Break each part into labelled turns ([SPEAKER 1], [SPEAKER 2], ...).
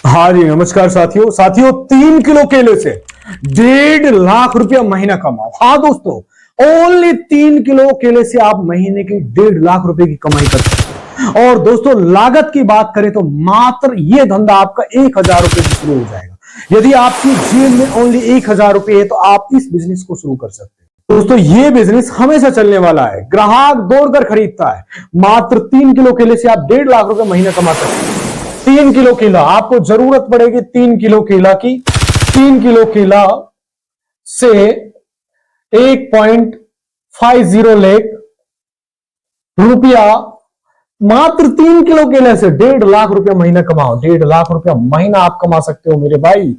[SPEAKER 1] हाँ जी, नमस्कार साथियों। 3 किलो केले से 1.5 लाख रुपया महीना कमाओ। हाँ दोस्तों, ओनली 3 किलो केले से आप महीने के 1.5 लाख रुपए की कमाई कर सकते हैं। और दोस्तों, लागत की बात करें तो मात्र ये धंधा आपका 1,000 रुपए से शुरू हो जाएगा। यदि आपकी जेब में ओनली 1,000 रुपए है तो आप इस बिजनेस को शुरू कर सकते हैं। दोस्तों, ये बिजनेस हमेशा चलने वाला है। ग्राहक दौड़कर खरीदता है। मात्र 3 किलो केले से आप 1.5 लाख रुपए महीना कमा सकते हैं। 3 किलो केला आपको जरूरत पड़ेगी। 3 किलो केला की 3 किलो केला से 1.50 लाख रुपया, मात्र 3 किलो केले से 1.5 लाख रुपया महीना कमाओ। 1.5 लाख रुपया महीना आप कमा सकते हो मेरे भाई।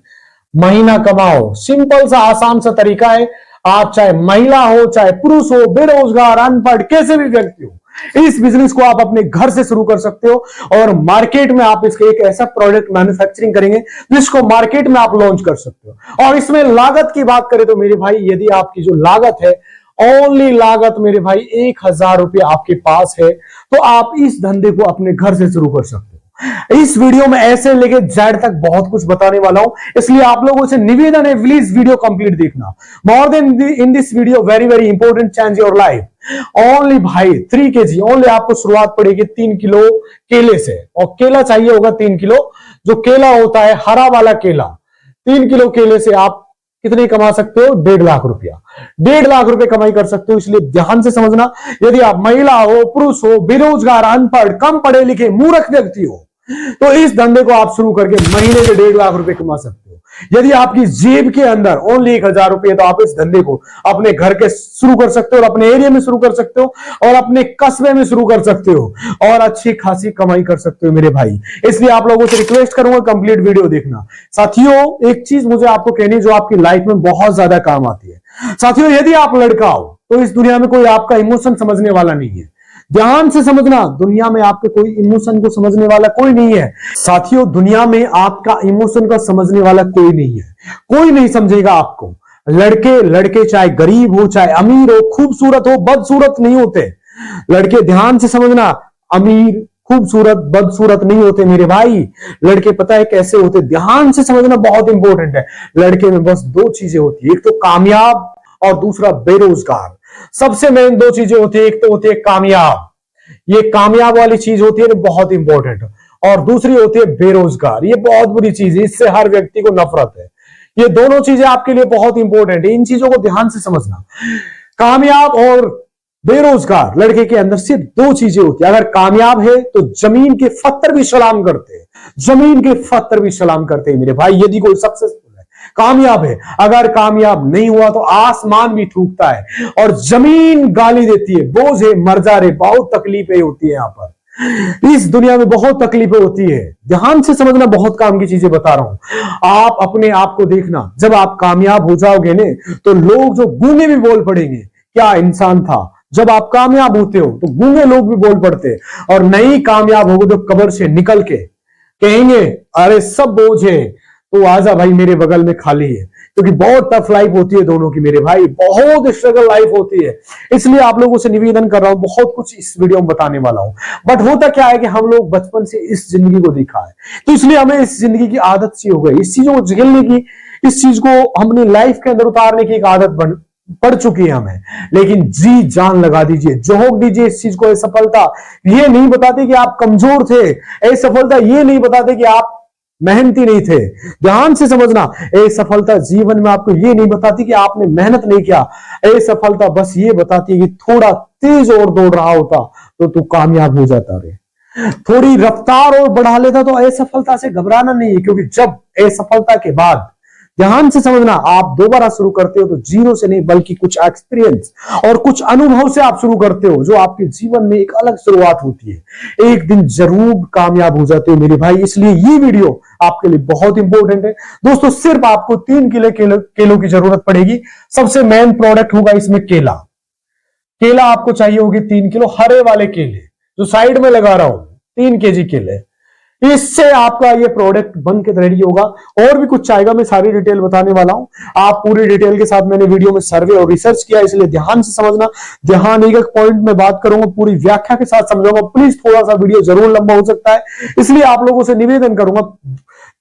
[SPEAKER 1] महीना कमाओ, सिंपल सा आसान सा तरीका है। आप चाहे महिला हो, चाहे पुरुष हो, बेरोजगार, अनपढ़, कैसे भी व्यक्ति हो, इस बिजनेस को आप अपने घर से शुरू कर सकते हो। और मार्केट में आप इसके एक ऐसा प्रोडक्ट मैन्युफैक्चरिंग करेंगे जिसको मार्केट में आप लॉन्च कर सकते हो। और इसमें लागत की बात करें तो मेरे भाई, यदि आपकी जो लागत है, ओनली लागत मेरे भाई 1,000 रुपये आपके पास है, तो आप इस धंधे को अपने घर से शुरू कर सकते हो। इस वीडियो में ऐसे लेके जेड तक बहुत कुछ बताने वाला हूं, इसलिए आप लोगों से निवेदन है, प्लीज वीडियो कंप्लीट देखना। More then in this video very very important, change your life. Only भाई 3 kg, ओनली आपको शुरुआत पड़ेगी 3 किलो केले से। और केला चाहिए होगा 3 किलो। जो केला होता है, हरा वाला केला, 3 किलो केले से आप कितने कमा सकते हो? 1.5 लाख रुपया। 1.5 लाख रुपए कमाई कर सकते हो। इसलिए ध्यान से समझना। यदि आप महिला हो, पुरुष हो, बेरोजगार, अनपढ़, कम पढ़े लिखे, मूर्ख व्यक्ति हो, तो इस धंधे को आप शुरू करके महीने के 1.5 लाख रुपए कमा सकते हो। यदि आपकी जेब के अंदर ओनली 1,000 रुपए है तो आप इस धंधे को अपने घर के शुरू कर सकते हो, और अपने एरिया में शुरू कर सकते हो, और अपने कस्बे में शुरू कर सकते हो, और अच्छी खासी कमाई कर सकते हो मेरे भाई। इसलिए आप लोगों से रिक्वेस्ट करूंगा, कंप्लीट वीडियो देखना। साथियों, एक चीज मुझे आपको कहनी जो आपकी लाइफ में बहुत ज्यादा काम आती है। साथियों, यदि आप लड़का हो तो इस दुनिया में कोई आपका इमोशन समझने वाला नहीं है। ध्यान से समझना, दुनिया में आपके कोई इमोशन को समझने वाला कोई नहीं है। साथियों, दुनिया में आपका इमोशन को समझने वाला कोई नहीं है। कोई नहीं समझेगा आपको। लड़के चाहे गरीब हो, चाहे अमीर हो, खूबसूरत हो, बदसूरत नहीं होते। लड़के, ध्यान से समझना, अमीर, खूबसूरत, बदसूरत नहीं होते मेरे भाई। लड़के पता है कैसे होते? ध्यान से समझना, बहुत इंपॉर्टेंट है। लड़के में बस 2 चीजें होती है, एक तो कामयाब और दूसरा बेरोजगार। सबसे मेन 2 चीजें होती है। एक तो होती है कामयाब, ये कामयाब वाली चीज होती है, बहुत इंपॉर्टेंट। और दूसरी होती है बेरोजगार, ये बहुत बुरी चीज है, इससे हर व्यक्ति को नफरत है। ये दोनों चीजें आपके लिए बहुत इंपॉर्टेंट है, इन चीजों को ध्यान से समझना। कामयाब और बेरोजगार, लड़के के अंदर सिर्फ 2 चीजें होती है। अगर कामयाब है तो जमीन के पत्थर भी सलाम करते हैं, जमीन के पत्थर भी सलाम करते हैं मेरे भाई। यदि कोई सक्सेसफुल कामयाब है, अगर कामयाब नहीं हुआ तो आसमान भी थूकता है और जमीन गाली देती है, बोझ है, मर जा रे। बहुत तकलीफें होती है यहाँ पर, इस दुनिया में बहुत तकलीफें होती है। ध्यान से समझना, बहुत काम की चीजें बता रहा हूं। आप अपने आप को देखना, जब आप कामयाब हो जाओगे ने तो लोग जो गूंगे भी बोल पड़ेंगे, क्या इंसान था। जब आप कामयाब होते हो तो गूंगे लोग भी बोल पड़ते हैं, और नहीं कामयाब होगे तो कब्र से निकल के कहेंगे, अरे सब बोझ है, तो आजा भाई, मेरे बगल में खाली है। क्योंकि बहुत टफ लाइफ होती है दोनों की मेरे भाई, बहुत स्ट्रगल लाइफ होती है। इसलिए आप लोगों से निवेदन कर रहा हूं, बहुत कुछ इस वीडियो में बताने वाला हूं। बट होता क्या है कि हम लोग बचपन से इस जिंदगी को देखा है, तो इसलिए हमें इस जिंदगी की आदत सी हो गई, इस चीजों को झेलने की, इस चीज को हमने लाइफ के अंदर उतारने की एक आदत पड़ चुकी है हमें। लेकिन जी जान लगा दीजिए, जोक दीजिए इस चीज को। असफलता ये नहीं बताती कि आप कमजोर थे, असफलता ये नहीं बताते कि आप मेहनती नहीं थे। ध्यान से समझना, असफलता जीवन में आपको ये नहीं बताती कि आपने मेहनत नहीं किया। असफलता बस ये बताती है कि थोड़ा तेज और दौड़ रहा होता तो तू कामयाब हो जाता रे, थोड़ी रफ्तार और बढ़ा लेता तो असफलता से घबराना नहीं है। क्योंकि जब असफलता के बाद, ध्यान से समझना, आप दोबारा शुरू करते हो तो जीरो से नहीं, बल्कि कुछ एक्सपीरियंस और कुछ अनुभव से आप शुरू करते हो, जो आपके जीवन में एक अलग शुरुआत होती है। एक दिन जरूर कामयाब हो जाते हो मेरे भाई। इसलिए ये वीडियो आपके लिए बहुत इंपॉर्टेंट है दोस्तों। सिर्फ आपको 3 किलो की जरूरत पड़ेगी। सबसे मेन प्रोडक्ट होगा इसमें केला। केला आपको चाहिए होगी 3 किलो, हरे वाले केले जो साइड में लगा रहा हूं, 3 kg केले। इससे आपका ये प्रोडक्ट बन के रेडी होगा। और भी कुछ चाहेगा, मैं सारी डिटेल बताने वाला हूं। आप पूरी डिटेल के साथ, मैंने वीडियो में सर्वे और रिसर्च किया, इसलिए ध्यान से समझना। ध्यान एक पॉइंट में बात करूंगा, पूरी व्याख्या के साथ समझाऊंगा। प्लीज थोड़ा सा वीडियो जरूर लंबा हो सकता है, इसलिए आप लोगों से निवेदन करूंगा,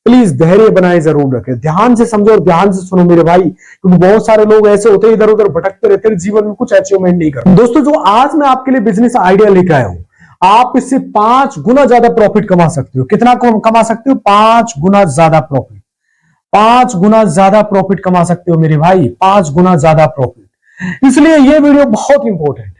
[SPEAKER 1] प्लीज धैर्य बनाए जरूर रखें, ध्यान से समझो और ध्यान से सुनो मेरे भाई, क्योंकि बहुत सारे लोग ऐसे होते हैं इधर उधर भटकते रहते हैं, जीवन में कुछ अचीवमेंट नहीं करते। दोस्तों जो आज मैं आपके लिए बिजनेस आइडिया लेकर आया हूं, आप इससे 5 गुना ज्यादा प्रॉफिट कमा सकते हो। कितना कमा सकते हो? 5 गुना ज्यादा प्रॉफिट, 5 गुना ज्यादा प्रॉफिट कमा सकते हो मेरे भाई, 5 गुना ज्यादा प्रॉफिट। इसलिए ये वीडियो बहुत इंपॉर्टेंट है।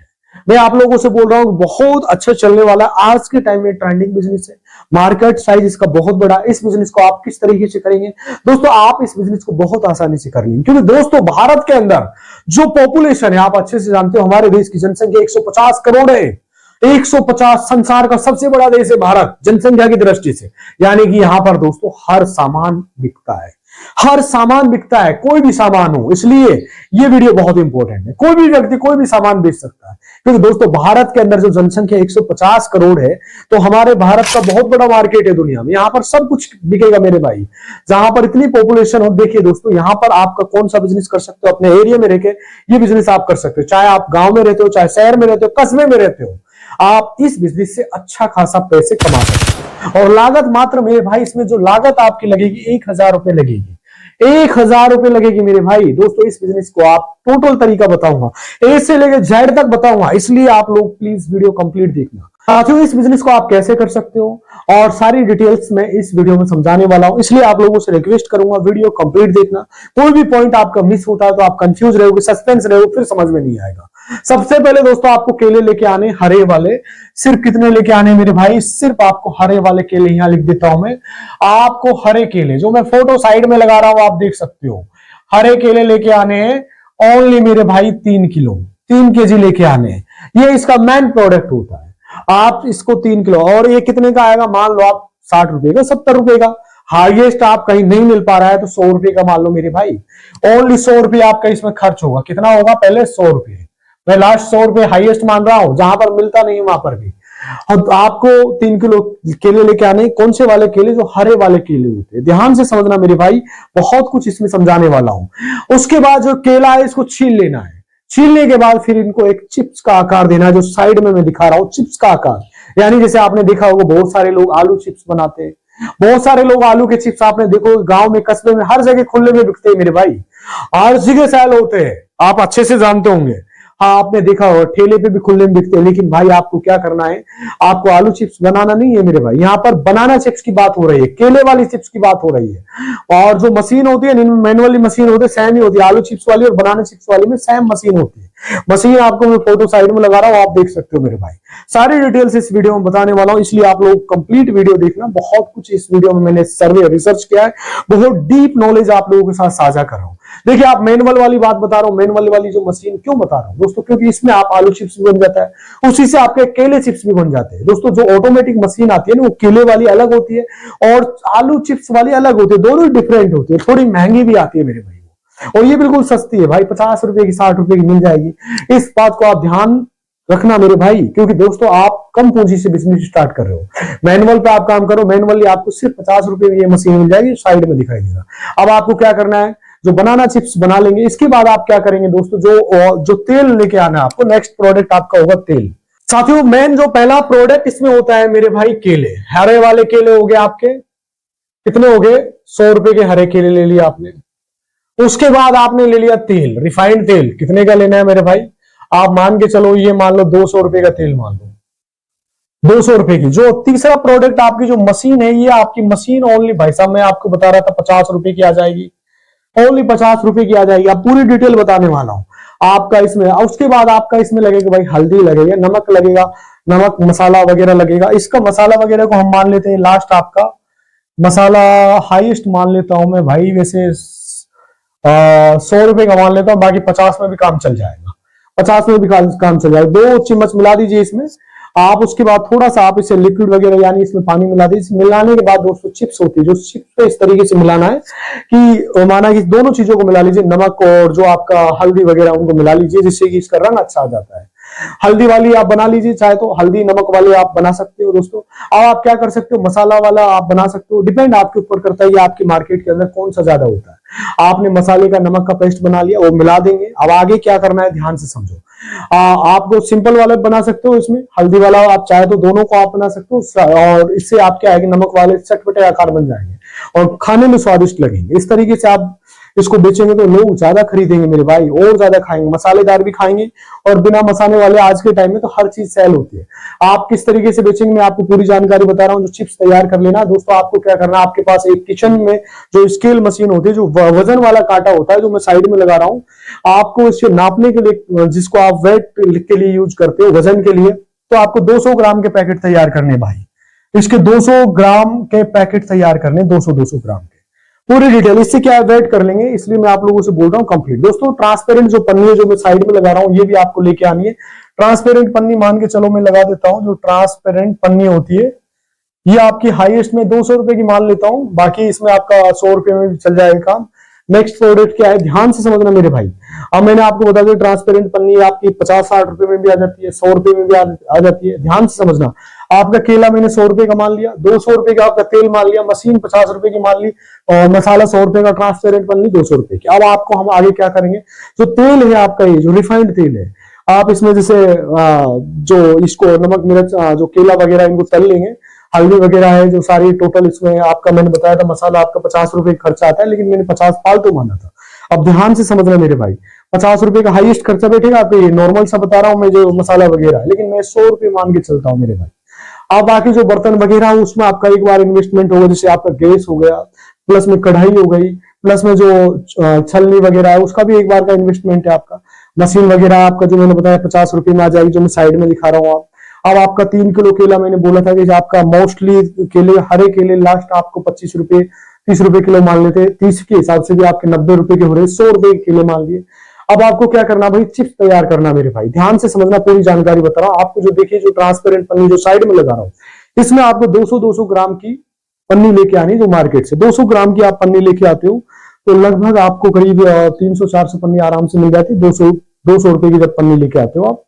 [SPEAKER 1] मैं आप लोगों से बोल रहा हूं बहुत अच्छा चलने वाला, आज के टाइम में ट्रेंडिंग बिजनेस है, मार्केट साइज इसका बहुत बड़ा। इस बिजनेस को आप किस तरीके से करेंगे दोस्तों? आप इस बिजनेस को बहुत आसानी से कर लेंगे, क्योंकि दोस्तों भारत के अंदर जो पॉपुलेशन है आप अच्छे से जानते हो, हमारे देश की जनसंख्या 150 करोड़ है। 150, संसार का सबसे बड़ा देश है भारत जनसंख्या की दृष्टि से। यानी कि यहां पर दोस्तों हर सामान बिकता है, हर सामान बिकता है, कोई भी सामान हो। इसलिए ये वीडियो बहुत इंपॉर्टेंट है। कोई भी व्यक्ति कोई भी सामान बेच सकता है, क्योंकि दोस्तों भारत के अंदर जो जनसंख्या 150 करोड़ है, तो हमारे भारत का बहुत बड़ा मार्केट है दुनिया में। यहां पर सब कुछ बिकेगा मेरे भाई, जहां पर इतनी पॉपुलेशन हो। देखिए दोस्तों, यहां पर आपका कौन सा बिजनेस कर सकते हो, अपने एरिया में रहकर ये बिजनेस आप कर सकते हो, चाहे आप गांव में रहते हो, चाहे शहर में रहते हो, कस्बे में रहते हो, आप इस बिजनेस से अच्छा खासा पैसे कमा सकते हो। और लागत मात्र मेरे भाई, इसमें जो लागत आपकी लगेगी 1000 रुपए लगेगी, 1000 रुपए लगेगी मेरे भाई। दोस्तों इस बिजनेस को आप टोटल तरीका बताऊंगा, ए से लेकर जेड तक बताऊंगा, इसलिए आप लोग प्लीज वीडियो कंप्लीट देखना। साथियों इस बिजनेस को आप कैसे कर सकते हो और सारी डिटेल्स मैं इस वीडियो में समझाने वाला हूं, इसलिए आप लोगों से रिक्वेस्ट करूंगा वीडियो कंप्लीट देखना। कोई भी पॉइंट आपका मिस होता है तो आप कंफ्यूज रहोगे, सस्पेंस रहोगे, फिर समझ में नहीं आएगा। सबसे पहले दोस्तों आपको केले लेके आने, हरे वाले। सिर्फ कितने लेके आने मेरे भाई? सिर्फ आपको हरे वाले केले, यहां लिख देता हूं मैं, आपको हरे केले, जो मैं फोटो साइड में लगा रहा हूं आप देख सकते हो, हरे केले लेके आने हैं ओनली मेरे भाई 3 किलो, 3 केजी लेके आने हैं। ये इसका मेन प्रोडक्ट होता है। आप इसको 3 किलो, और ये कितने का आएगा? मान लो आप 60 रुपए का, 70 रुपए का, हाईएस्ट आप कहीं नहीं मिल पा रहा है तो 100 रुपए का मान लो मेरे भाई। ओनली 100 रुपए आपका इसमें खर्च होगा। कितना होगा? पहले 100 रुपए, मैं लास्ट 100 रुपए हाईएस्ट मान रहा हूं, जहां पर मिलता नहीं वहां पर भी। और आपको 3 किलो केले लेके आने। कौन से वाले केले? जो हरे वाले केले होते हैं। ध्यान से समझना मेरे भाई, बहुत कुछ इसमें समझाने वाला हूं। उसके बाद जो केला है इसको छील लेना है। छीलने के बाद फिर इनको एक चिप्स का आकार देना है, जो साइड में मैं दिखा रहा हूं, चिप्स का आकार। यानी जैसे आपने देखा होगा बहुत सारे लोग आलू चिप्स बनाते हैं, बहुत सारे लोग आलू के चिप्स आपने देखो गांव में, कस्बे में, हर जगह खुले में बिकते हैं मेरे भाई, हर जगह सेल होते हैं, आप अच्छे से जानते होंगे। हाँ आपने देखा होगा ठेले पे भी खुले में बिकते हैं। लेकिन भाई आपको क्या करना है, आपको आलू चिप्स बनाना नहीं है मेरे भाई, यहाँ पर बनाना चिप्स की बात हो रही है, केले वाली चिप्स की बात हो रही है। और जो मशीन होती है, मैनुअली मशीन होती है, सेम ही होती है। आलू चिप्स वाली और बनाना चिप्स वाली में सेम मशीन होती है। मशीन आपको मैं फोटो साइड में लगा रहा हूं, आप देख सकते हो मेरे भाई। सारी डिटेल्स इस वीडियो में बताने वाला हूं, इसलिए आप लोग कंप्लीट वीडियो देखना। बहुत कुछ इस वीडियो में मैंने सर्वे रिसर्च किया है, बहुत डीप नॉलेज आप लोगों के साथ साझा कर रहा हूं। देखिए आप मैनुअल वाली बात बता रहा हूं, मैनुअल वाली जो मशीन क्यों बता रहा हूं दोस्तों? क्योंकि इसमें आप आलू चिप्स भी बन जाता है, उसी से आपके केले चिप्स भी बन जाते हैं। दोस्तों जो ऑटोमेटिक मशीन आती है ना, वो केले वाली अलग होती है और आलू चिप्स वाली अलग होती है, दोनों डिफरेंट होती है, थोड़ी महंगी भी आती है मेरे भाई। और ये बिल्कुल सस्ती है भाई, 50 रुपए की, 60 रुपए की मिल जाएगी। इस बात को आप ध्यान रखना मेरे भाई, क्योंकि दोस्तों आप कम पूंजी से बिजनेस स्टार्ट कर रहे हो। मैनुअल पे आप काम करो, मैनुअली आपको सिर्फ 50 रुपए में ये मशीन मिल जाएगी, साइड में दिखाई देगा। अब आपको क्या करना है, जो बनाना चिप्स बना लेंगे, इसके बाद आप क्या करेंगे दोस्तों, जो तेल लेके आना है आपको, नेक्स्ट प्रोडक्ट आपका होगा तेल। साथियों मेन जो पहला प्रोडक्ट इसमें होता है मेरे भाई केले, हरे वाले केले हो गए आपके, कितने हो गए? 100 रुपए के हरे केले ले लिए आपने। उसके बाद आपने ले लिया तेल, रिफाइंड तेल, कितने का लेना है मेरे भाई? आप मान के चलो, ये मान लो 200 रुपए का तेल मान लो, 200 रुपए की। जो तीसरा प्रोडक्ट आपकी जो मशीन है, ये आपकी मशीन ओनली भाई साहब मैं आपको बता रहा था 50 रुपए की आ जाएगी, ओनली 50 रुपए की आ जाएगी। अब पूरी डिटेल बताने वाला हूं आपका इसमें। उसके बाद आपका इसमें लगेगा भाई हल्दी लगेगा, नमक लगेगा, नमक मसाला वगैरह लगेगा। इसका मसाला वगैरह को हम मान लेते हैं लास्ट, आपका मसाला हाईएस्ट मान लेता हूं मैं भाई, वैसे 100 रुपए का मान लेता हूं, बाकी 50 में भी काम चल जाएगा, 50 में भी काम चल जाएगा। 2 चम्मच मिला दीजिए इसमें आप। उसके बाद थोड़ा सा आप इसे लिक्विड वगैरह यानी इसमें पानी मिला दीजिए। मिलाने के बाद दोस्तों चिप्स होती है, जो चिप्स पे इस तरीके से मिलाना है कि माना कि दोनों चीजों को मिला लीजिए, नमक और जो आपका हल्दी वगैरह उनको मिला लीजिए, जिससे कि इसका रंग अच्छा आ जाता है। हल्दी वाली आप बना लीजिए, चाहे तो हल्दी नमक वाले आप बना सकते हो दोस्तों। अब आप क्या कर सकते हो, मसाला वाला आप बना सकते हो, डिपेंड आपके ऊपर करता है ये आपकी मार्केट के अंदर कौन सा ज्यादा होता है। आपने मसाले का नमक का पेस्ट बना लिया, वो मिला देंगे। अब आगे क्या करना है ध्यान से समझो। आपको सिंपल वाला बना सकते हो, इसमें हल्दी वाला आप चाहे तो दोनों को आप बना सकते हो, और इससे आप क्या है कि नमक वाले चटपटे आकार बन जाएंगे और खाने में स्वादिष्ट लगेंगे। इस तरीके से आप इसको बेचेंगे तो लोग ज्यादा खरीदेंगे मेरे भाई, और ज्यादा खाएंगे, मसालेदार भी खाएंगे और बिना मसाले वाले। आज के टाइम में तो हर चीज सेल होती है। आप किस तरीके से बेचेंगे मैं आपको पूरी जानकारी बता रहा हूँ। जो चिप्स तैयार कर लेना दोस्तों, आपको क्या करना है, आपके पास एक किचन में जो स्केल मशीन होती है, जो वजन वाला कांटा होता है, जो मैं साइड में लगा रहा हूँ, आपको इसे नापने के लिए, जिसको आप वेट के लिए यूज करते हो, वजन के लिए, तो आपको 200 ग्राम के पैकेट तैयार करने भाई। इसके 200 ग्राम के पैकेट तैयार करने, 200 ग्राम के पूरी डिटेल। इससे क्या वेट कर लेंगे, इसलिए मैं आप लोगों से बोल रहा हूं कंप्लीट। दोस्तों ट्रांसपेरेंट जो पन्नी है जो मैं साइड में लगा रहा हूं, ये भी आपको लेके आनी है। ट्रांसपेरेंट पन्नी मान के चलो मैं लगा देता हूं। जो ट्रांसपेरेंट पन्नी होती है ये आपकी हाईएस्ट में 200 रुपए की मान लेता हूं, बाकी इसमें आपका 100 रुपए में भी चल जाएगा काम। नेक्स्ट प्रोडक्ट क्या है, ध्यान से समझना मेरे भाई। अब मैंने आपको बता दिया ट्रांसपेरेंट पन्नी आपकी 50-60 रुपए में भी आ जाती है, 100 रुपए में भी आ जाती है। ध्यान से समझना। आपका केला मैंने 100 रुपए का मान लिया, 200 रुपए का आपका तेल मान लिया, मशीन 50 रुपए की मान ली, और मसाला 100 रुपए का, ट्रांसपेरेंट पन्नी 200 रुपए की। अब आपको हम आगे क्या करेंगे, जो तेल है आपका, ये जो रिफाइंड तेल है, आप इसमें जैसे जो इसको नमक मिर्च जो केला वगैरह इनको तल लेंगे, हल्दी वगैरह है जो सारी टोटल इसमें आपका, मैंने बताया था मसाला आपका 50 रुपए का खर्चा आता है, लेकिन मैंने 50 फालतू माना था। अब ध्यान से समझना मेरे भाई, 50 रुपए का हाईएस्ट खर्चा बैठेगा आपको। ये नॉर्मल सा बता रहा हूं मैं, जो मसाला वगैरह है, लेकिन मैं 100 रुपए मान के चलता हूँ मेरे भाई। अब बाकी जो बर्तन वगैरह है उसमें आपका एक बार इन्वेस्टमेंट होगा, जैसे आपका गैस हो गया, प्लस में कढ़ाई हो गई, प्लस में जो छलनी वगैरह है उसका भी एक बार का इन्वेस्टमेंट है आपका। मशीन वगैरह आपका जो मैंने बताया 50 रुपए में आ जाएगी, जो मैं साइड में दिखा रहा हूँ आप। अब आपका 3 किलो केला मैंने बोला था कि आपका मोस्टली केले, हरे केले लास्ट आपको 25 रुपए 30 रुपए किलो मान लेते हैं। 30 के हिसाब से भी आपके 90 रुपए के हो रहे, 100 रुपए के केले मान लिए। अब आपको क्या करना भाई, चिप्स तैयार करना मेरे भाई। ध्यान से समझना, पूरी जानकारी बता रहा हूं आपको। जो देखिए जो ट्रांसपेरेंट पन्नी जो साइड में लगा रहा हूं, इसमें आपको 200 ग्राम की पन्नी लेके आनी, जो मार्केट से 200 ग्राम की आप पन्नी लेके आते हो तो लगभग आपको करीब 300-400 पन्नी आराम से मिल जाती है। 200 रुपए की जब पन्नी लेके आते हो आप,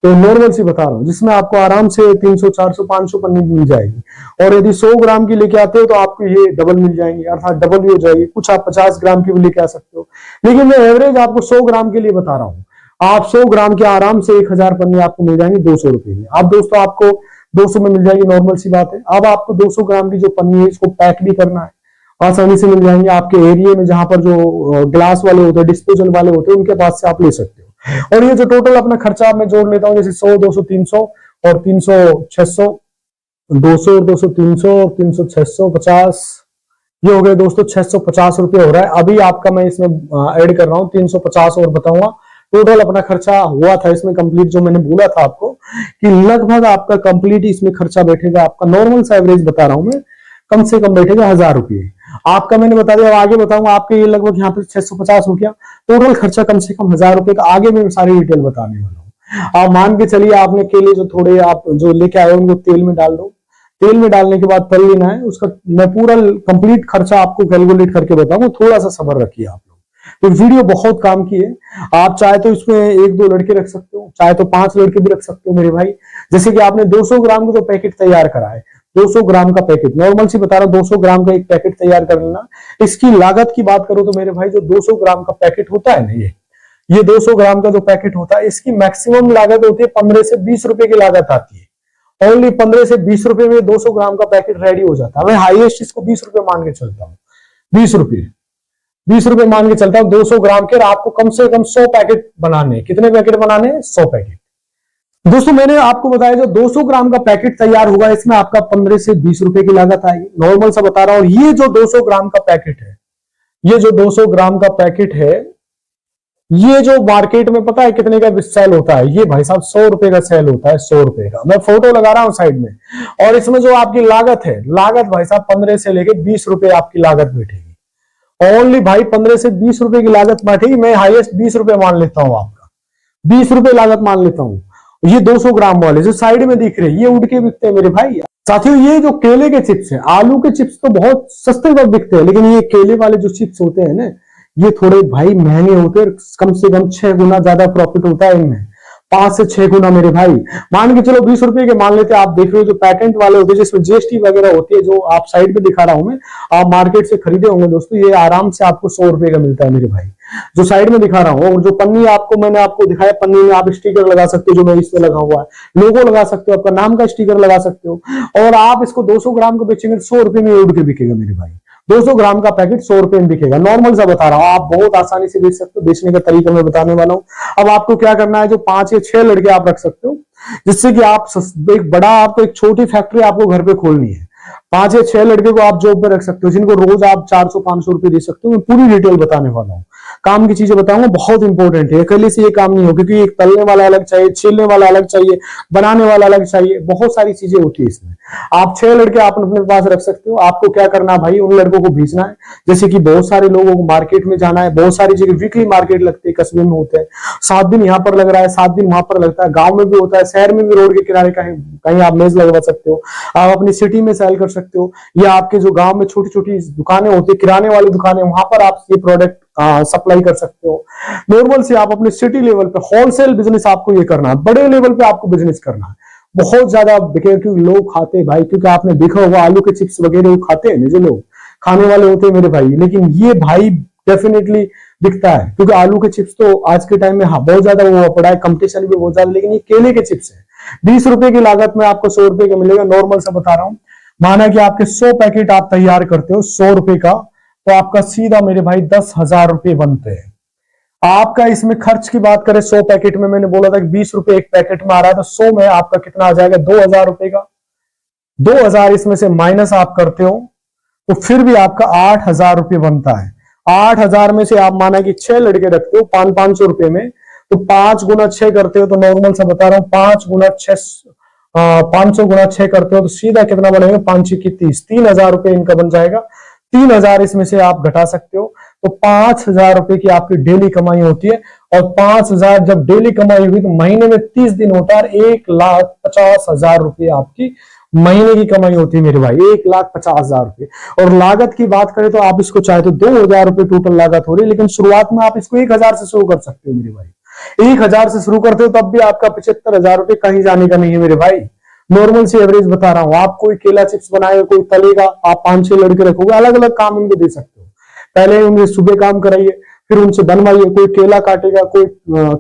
[SPEAKER 1] तो नॉर्मल सी बता रहा हूं, जिसमें आपको आराम से 300, 400, 500 पन्नी मिल जाएगी। और यदि 100 ग्राम की लेके आते हो तो आपको ये डबल मिल जाएंगे, अर्थात डबल भी हो जाएगी। कुछ आप 50 ग्राम की भी लेके आ सकते हो, लेकिन मैं एवरेज आपको 100 ग्राम के लिए बता रहा हूं। आप 100 ग्राम के आराम से 1000 पन्नी आपको मिल जाएंगी 200 रुपए में। अब दोस्तों आपको 200 में मिल जाएगी, नॉर्मल सी बात है। अब आपको 200 ग्राम की जो पन्नी है इसको पैक भी करना है, आसानी से मिल जाएंगे आपके एरिया में, जहां पर जो ग्लास वाले होते हैं, डिस्पोजल वाले होते हैं, उनके पास से आप ले सकते हो। और ये जो टोटल अपना खर्चा मैं जोड़ लेता हूँ, जैसे 100, 200, 300 और 300, 600, 200, 200, 300, 300, 650, ये हो गए दोस्तों 650 रुपए हो रहा है। अभी आपका मैं इसमें ऐड कर रहा हूँ 350 और बताऊंगा। टोटल अपना खर्चा हुआ था इसमें कंप्लीट, जो मैंने बोला था आपको कि लगभग आपका कंप्लीट इसमें खर्चा बैठेगा आपका, नॉर्मल सा एवरेज बता रहा हूं मैं, कम से कम बैठेगा 1000 रुपये आपका। मैंने बता दिया, आगे बताऊंगा आपके ये लगभग यहाँ पे 650 हो गया। टोटल खर्चा कम से कम 1000 रुपए का। आगे मैं सारी डिटेल बताने वाला हूँ। आप मान के चलिए, आपने केले जो थोड़े आप जो लेके आए उनको तेल में डाल दो। तेल में डालने के बाद तल लेना है उसका। मैं पूरा कंप्लीट खर्चा आपको कैलकुलेट करके बताऊंगा, थोड़ा सा सब्र रखिए आप लोग। तो वीडियो बहुत काम की है। आप चाहे तो इसमें 1-2 लड़के रख सकते हो, चाहे तो 5 लड़के भी रख सकते हो मेरे भाई। जैसे कि आपने 200 ग्राम का तो पैकेट तैयार करा है, 200 ग्राम का पैकेट, नॉर्मल सी बता रहा हूं, 200 ग्राम का एक पैकेट तैयार कर लेना। इसकी लागत की बात करो तो मेरे भाई, जो 200 ग्राम का पैकेट होता है ना, ये 200 ग्राम का जो पैकेट होता है, इसकी मैक्सिमम लागत होती है 15 से 20 रुपए की लागत आती है। ओनली 15 से 20 रुपए में 200 ग्राम का पैकेट रेडी हो जाता है। मैं हाईएस्ट इसको 20 रुपए मान के चलता हूँ, 20 रुपए मान के चलता हूँ 200 ग्राम के। और आपको कम से कम 100 पैकेट बनाने। कितने पैकेट बनाने? 100 पैकेट। दोस्तों मैंने आपको बताया जो 200 ग्राम का पैकेट तैयार होगा, इसमें आपका 15 से 20 रुपए की लागत आएगी, नॉर्मल सा बता रहा हूं। ये जो 200 ग्राम का पैकेट है, ये जो 200 ग्राम का पैकेट है, ये जो मार्केट में पता है कितने का सेल होता है? ये भाई साहब 100 रुपए का सेल होता है, 100 रुपए का। मैं फोटो लगा रहा हूं साइड में। और इसमें जो आपकी लागत है, लागत भाई साहब 15 से लेके 20 रुपए आपकी लागत बैठेगी। ओनली भाई 15 से 20 रुपए की लागत बैठेगी। मैं हाईएस्ट 20 रुपए मान लेता हूं आपका, 20 रुपए लागत मान लेता हूं। ये 200 ग्राम वाले जो साइड में दिख रहे हैं, ये उड़ के बिकते हैं मेरे भाई। साथियों ये जो केले के चिप्स हैं, आलू के चिप्स तो बहुत सस्ते पर बिकते हैं, लेकिन ये केले वाले जो चिप्स होते हैं ना, ये थोड़े भाई महंगे होते हैं। कम से कम 6 गुना ज्यादा प्रॉफिट होता है इनमें। 5 से 6 गुना मेरे भाई। मान के चलो 20 रुपए के मान लेते हैं, आप देख रहे हो जो पैटेंट वाले होते हैं जिसमें जीएसटी वगैरह होती है, जो आप साइड पे दिखा रहा हूं मैं, आप मार्केट से खरीदे होंगे दोस्तों, ये आराम से आपको 100 रुपए का मिलता है मेरे भाई, जो साइड में दिखा रहा हूं। और जो पन्नी आपको मैंने आपको दिखाया, पन्नी में आप स्टिकर लगा सकते हो, जो मैं इसमें लगा हुआ है, लोगो लगा सकते हो, आपका नाम का स्टिकर लगा सकते हो। और आप इसको 200 ग्राम को बेचेंगे 100 रुपए में उड़ के बिकेगा मेरे भाई। 200 ग्राम का पैकेट 100 रुपए में बिकेगा, नॉर्मल सा बता रहा हूं, आप बहुत आसानी से बेच सकते हो। बेचने का तरीका मैं बताने वाला हूं। अब आपको क्या करना है, जो 5 या 6 लड़के आप रख सकते हो, जिससे कि आप एक बड़ा, आपको एक छोटी फैक्ट्री आपको घर पे खोलनी है। 5 या 6 लड़के को आप जॉब पे रख सकते हो, जिनको रोज आप 400-500 रुपए दे सकते हो। मैं पूरी डिटेल बताने वाला हूँ, काम की चीजें बताऊंगा, बहुत इंपॉर्टेंट है। अकेले से ये काम नहीं हो, क्योंकि एक तलने वाला अलग चाहिए, छीलने वाला अलग चाहिए, बनाने वाला अलग चाहिए, बहुत सारी चीजें होती है इसमें। आप 6 लड़के आप अपने पास रख सकते हो। आपको क्या करना भाई, उन लड़कों को भेजना है, जैसे कि बहुत सारे लोगों को मार्केट में जाना है, बहुत सारी जगह वीकली मार्केट लगती है, कस्बे में होते हैं, 7 दिन यहाँ पर लग रहा है, 7 दिन वहां पर लगता है, गांव में भी होता है, शहर में भी, रोड के किनारे कहीं कहीं आप मेज लगवा सकते हो, आप अपनी सिटी में सेल कर सकते हो, या आपके जो गांव में छोटी छोटी दुकानें होती है, किराने वाली दुकानें, वहां पर आप ये प्रोडक्ट सप्लाई कर सकते हो। नॉर्मल से आप अपने सिटी लेवल पे होलसेल बिजनेस आपको ये करना है, बड़े लेवल पे आपको बिजनेस करना है, बहुत ज्यादा बिके, क्योंकि लोग खाते हैं भाई, क्योंकि आपने देखा होगा आलू के चिप्स वगैरह वो खाते हैं जो लोग खाने वाले होते हैं मेरे भाई, लेकिन ये भाई डेफिनेटली बिकता है, क्योंकि आलू के चिप्स तो आज के टाइम में हाँ बहुत ज्यादा वो पड़ा है, कंपटीशन भी बहुत ज्यादा, लेकिन ये केले के चिप्स है, 20 रुपए की लागत में आपको 100 रुपए का मिलेगा। नॉर्मल से बता रहा हूं, माना कि आपके 100 पैकेट आप तैयार करते हो 100 रुपए का, तो आपका सीधा मेरे भाई 10,000 रुपए बनते हैं। आपका इसमें खर्च की बात करें, 100 पैकेट में मैंने बोला था कि 20 रुपए एक पैकेट में आ रहा है, तो 100 में आपका कितना आ जाएगा, 2,000 रुपए का। 2,000 इसमें से माइनस आप करते हो तो फिर भी आपका 8,000 रुपए बनता है। 8,000 में से आप माना कि 6 लड़के रखते हो 500-500 रुपए में, तो 5 गुना 6 करते हो, तो नॉर्मल सा बता रहा हूं 5 गुना 6, 500 गुना 6 करते हो तो सीधा कितना बनेगा, 5 की 30, 3,000 रुपए इनका बन जाएगा। 3,000 इसमें से आप घटा सकते हो, तो 5,000 रुपए की आपकी डेली कमाई होती है। और 5,000 जब डेली कमाई हुई तो महीने में 30 दिन होता है, 1,50,000 रुपए आपकी महीने की कमाई होती है मेरे भाई, 1,50,000 रुपए। और लागत की बात करें तो आप इसको चाहे तो 2,000 रुपए टोटल लागत हो रही है, लेकिन शुरुआत में आप इसको 1,000 से शुरू कर सकते हो मेरे भाई। 1,000 से शुरू करते हो तब भी आपका 75,000 रुपए कहीं जाने का नहीं है मेरे भाई। नॉर्मल से एवरेज बता रहा हूं, आप कोई केला चिप्स बनाएगा, कोई तलेगा, आप 5-6 लड़के रखोगे, अलग अलग काम उनको दे सकते हो। पहले उन्हें सुबह काम कराइए, फिर उनसे बनवाइए, कोई केला काटेगा, कोई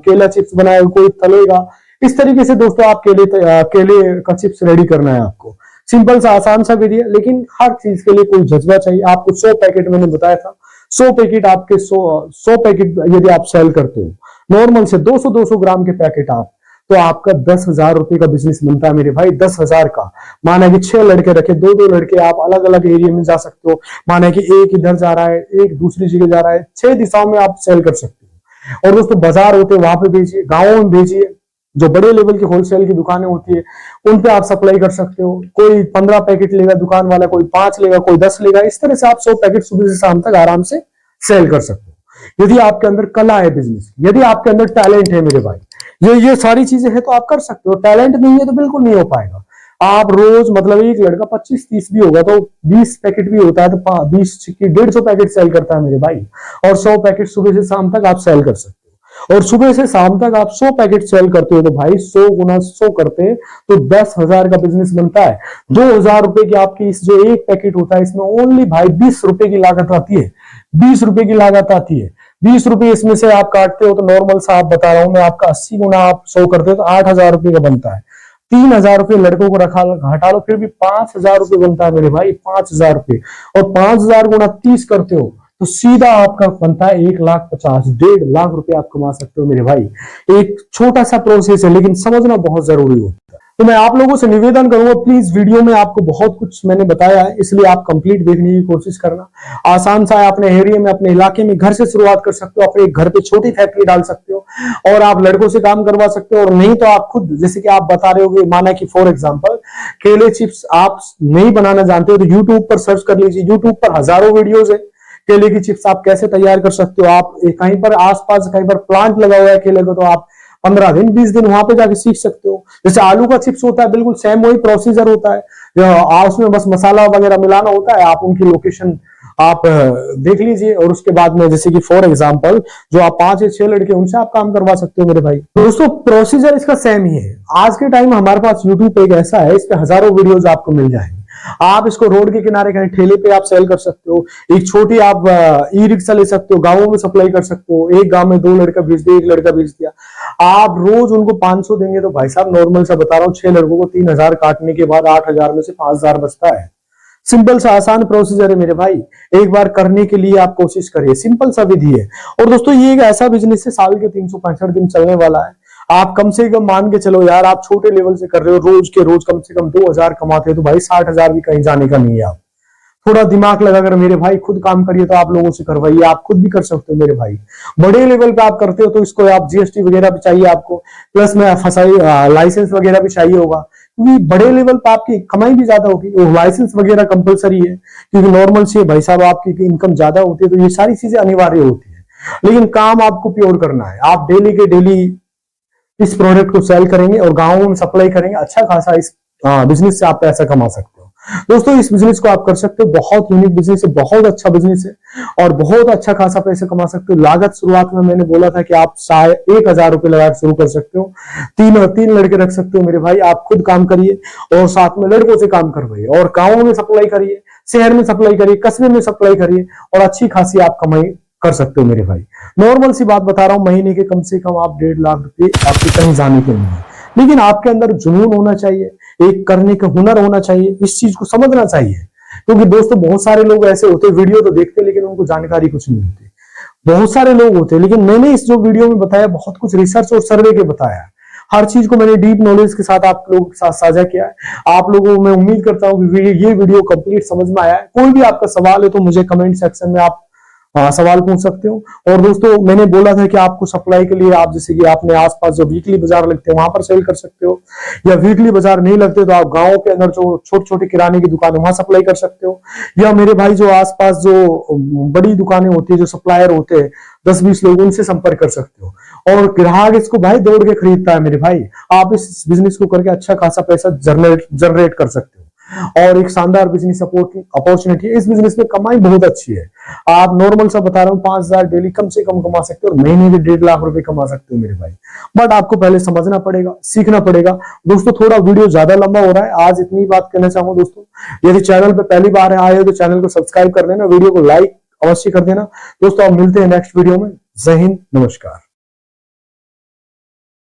[SPEAKER 1] केला चिप्स बनाएगा, कोई तलेगा। इस तरीके से दोस्तों आप केले का चिप्स रेडी करना है आपको। सिंपल सा आसान सा विधि है, लेकिन हर चीज के लिए कोई जज्बा चाहिए। आपको 100 पैकेट मैंने बताया था, 100 पैकेट आपके 100 पैकेट यदि आप सेल करते हो, नॉर्मल से 200-200 ग्राम के पैकेट आप, तो आपका 10,000 रुपए का बिजनेस बनता है मेरे भाई। 10,000 का माना कि 6 लड़के रखे, 2-2 लड़के, आप अलग अलग एरिया में जा सकते हो। माना कि एक इधर जा रहा है, एक दूसरी जगह जा रहा है, 6 दिशाओं में आप सेल कर सकते हो। और दोस्तों बाजार होते हैं वहां पे भेजिए, गाँवों में भेजिए, जो बड़े लेवल की होलसेल की दुकानें होती है उन पे आप सप्लाई कर सकते हो। कोई 15 पैकेट लेगा दुकान वाला, कोई 5 लेगा, कोई 10 लेगा, इस तरह से आप 100 पैकेट सुबह से शाम तक आराम से सेल कर सकते हो। यदि आपके अंदर कला है बिजनेस, यदि आपके अंदर टैलेंट है मेरे भाई, ये सारी चीजें है तो आप कर सकते हो। टैलेंट नहीं है तो बिल्कुल नहीं हो पाएगा। आप रोज मतलब एक लड़का 25-30 भी होगा तो 20 पैकेट भी होता है तो 20 की 150 पैकेट सेल करता है मेरे भाई। और 100 पैकेट सुबह से शाम तक आप सेल कर सकते हो। और सुबह से शाम तक आप 100 पैकेट सेल करते हो तो भाई 100 गुना 100 करते तो 10,000 का बिजनेस बनता है। 2,000 रुपए की आपकी इस जो एक पैकेट होता है इसमें ओनली भाई 20 रुपए की लागत आती है। 20 रुपए की लागत आती है। 20 रुपए इसमें से आप काटते हो तो नॉर्मल सा आप बता रहा हूं मैं, आपका 80 गुना आप 100 करते हो तो 8,000 रुपए का बनता है। 3,000 रुपए लड़कों को रखा हटा लो फिर भी 5,000 रुपए बनता है मेरे भाई। 5,000 रुपए और 5,000 गुना 30 करते हो तो सीधा आपका बनता है 1,50,000, 1.5 लाख रुपए आप कमा सकते हो मेरे भाई। एक छोटा सा प्रोसेस है लेकिन समझना बहुत जरूरी होता है। तो मैं आप लोगों से निवेदन करूंगा प्लीज, वीडियो में आपको बहुत कुछ मैंने बताया है इसलिए आप कंप्लीट देखने की कोशिश करना। आसान सा है, अपने एरिया में अपने इलाके में घर से शुरुआत कर सकते हो, अपने घर पे छोटी फैक्ट्री डाल सकते हो और आप लड़कों से काम करवा सकते हो। और नहीं तो आप खुद, जैसे कि आप बता रहे हो, माना कि फॉर एग्जाम्पल केले चिप्स आप नहीं बनाना जानते हो तो यूट्यूब पर सर्च कर लीजिए। यूट्यूब पर हजारों वीडियोज है केले की चिप्स आप कैसे तैयार कर सकते हो। आप कहीं पर आसपास कहीं पर प्लांट लगा हुआ है केले को तो आप 15 दिन 20 दिन वहां पे जाके सीख सकते हो। जैसे आलू का चिप्स होता है बिल्कुल सेम वही प्रोसीजर होता है, उसमें बस मसाला वगैरह मिलाना होता है। आप उनकी लोकेशन आप देख लीजिए। और उसके बाद में जैसे कि फॉर एग्जांपल जो आप 5 या 6 लड़के उनसे आप काम करवा सकते हो मेरे भाई। दोस्तों प्रोसीजर इसका सेम ही है। आज के टाइम हमारे पास यूट्यूब पे एक ऐसा है, इस पे हजारों वीडियोज आपको मिल जाएंगे। आप इसको रोड के किनारे कहीं ठेले पे आप सेल कर सकते हो, एक छोटी आप ई रिक्शा ले सकते हो, गांवों में सप्लाई कर सकते हो। एक गांव में 2 लड़का भेज दिया, 1 लड़का भेज दिया, आप रोज उनको 500 देंगे तो भाई साहब नॉर्मल सा बता रहा हूँ 6 लड़कों को 3000 काटने के बाद 8000 में से 5000 बचता है। सिंपल सा आसान प्रोसीजर है मेरे भाई, एक बार करने के लिए आप कोशिश करिए, सिंपल सा विधि है। और दोस्तों ये एक ऐसा बिजनेस है साल के 365 दिन चलने वाला है। आप कम से कम मान के चलो यार, आप छोटे लेवल से कर रहे हो, रोज के रोज कम से कम 2000 कमाते हो तो भाई 60,000 भी कहीं जाने का नहीं है। आप थोड़ा दिमाग लगाकर मेरे भाई खुद काम करिए, तो आप लोगों से करवाइए, आप खुद भी कर सकते हो मेरे भाई। बड़े लेवल पे आप करते हो तो इसको आप जीएसटी वगैरह भी चाहिए आपको, प्लस में फसाई लाइसेंस वगैरह भी चाहिए होगा, क्योंकि बड़े लेवल पे आपकी कमाई भी ज्यादा होगी। और लाइसेंस वगैरह कंपलसरी है, क्योंकि नॉर्मल से भाई साहब आपकी इनकम ज्यादा होती है, तो ये सारी चीजें अनिवार्य होती है। लेकिन काम आपको प्योर करना है, आप डेली के डेली इस प्रोडक्ट को सेल करेंगे और गांवों में सप्लाई करेंगे, अच्छा खासा इस बिजनेस से आप पैसा कमा सकते हो। दोस्तों इस बिजनेस को आप कर सकते हो, बहुत यूनिक बिजनेस है, बहुत अच्छा बिजनेस है और बहुत अच्छा खासा पैसे कमा सकते हो। लागत शुरुआत में मैंने बोला था कि आप 1000 रुपए लगा शुरू कर सकते हो, तीन लड़के रख सकते हो मेरे भाई। आप खुद काम करिए और साथ में लड़कों से काम करवाइए और गाँवों में सप्लाई करिए, शहर में सप्लाई करिए, कस्बे में सप्लाई करिए और अच्छी खासी आप कमाई कर सकते हो मेरे भाई। नॉर्मल सी बात बता रहा हूं, महीने के कम से कम आप 1.5 लाख रुपए आपके कहीं जाने के नहीं है, लेकिन आपके अंदर जुनून होना चाहिए, एक करने का हुनर होना चाहिए, इस चीज को समझना चाहिए। क्योंकि दोस्तों बहुत सारे लोग ऐसे होते, वीडियो तो देखते लेकिन उनको जानकारी कुछ नहीं होती। बहुत सारे लोग होते, लेकिन मैंने इस जो वीडियो में बताया बहुत कुछ रिसर्च और सर्वे के बताया है। हर चीज को मैंने डीप नॉलेज के साथ आप लोगों के साथ साझा किया है। आप लोगों को मैं उम्मीद करता हूं कि ये वीडियो कंप्लीट समझ में आया है। कोई भी आपका सवाल है तो मुझे कमेंट सेक्शन में आप सवाल पूछ सकते हो। और दोस्तों मैंने बोला था कि आपको सप्लाई के लिए आप जैसे कि आपने आसपास जो वीकली बाजार लगते हैं वहां पर सेल कर सकते हो, या वीकली बाजार नहीं लगते तो आप गांव के अंदर जो छोटे छोटे किराने की दुकान है वहां सप्लाई कर सकते हो, या मेरे भाई जो आसपास जो बड़ी दुकानें होती है, जो सप्लायर होते हैं 10-20 लोग, उनसे संपर्क कर सकते हो। और ग्राहक इसको भाई दौड़ के खरीदता है मेरे भाई। आप इस बिजनेस को करके अच्छा खासा पैसा जनरेट कर सकते हो और एक शानदार बिजनेस अपॉर्चुनिटी है। इस बिजनेस में कमाई बहुत अच्छी है। आप नॉर्मल सा बता रहा हूँ 5000 डेली कम से कम कमा सकते हो और महीने के 1.5 लाख रुपए कमा सकते हो मेरे भाई। बट आपको पहले समझना पड़ेगा, सीखना पड़ेगा। दोस्तों थोड़ा वीडियो ज्यादा लंबा हो रहा है, आज इतनी बात कहना चाहूंगा। दोस्तों यदि चैनल पे पहली बार आए हो तो चैनल को सब्सक्राइब कर लेना, वीडियो को लाइक अवश्य कर देना। दोस्तों अब मिलते हैं नेक्स्ट वीडियो में। जय हिंद, नमस्कार।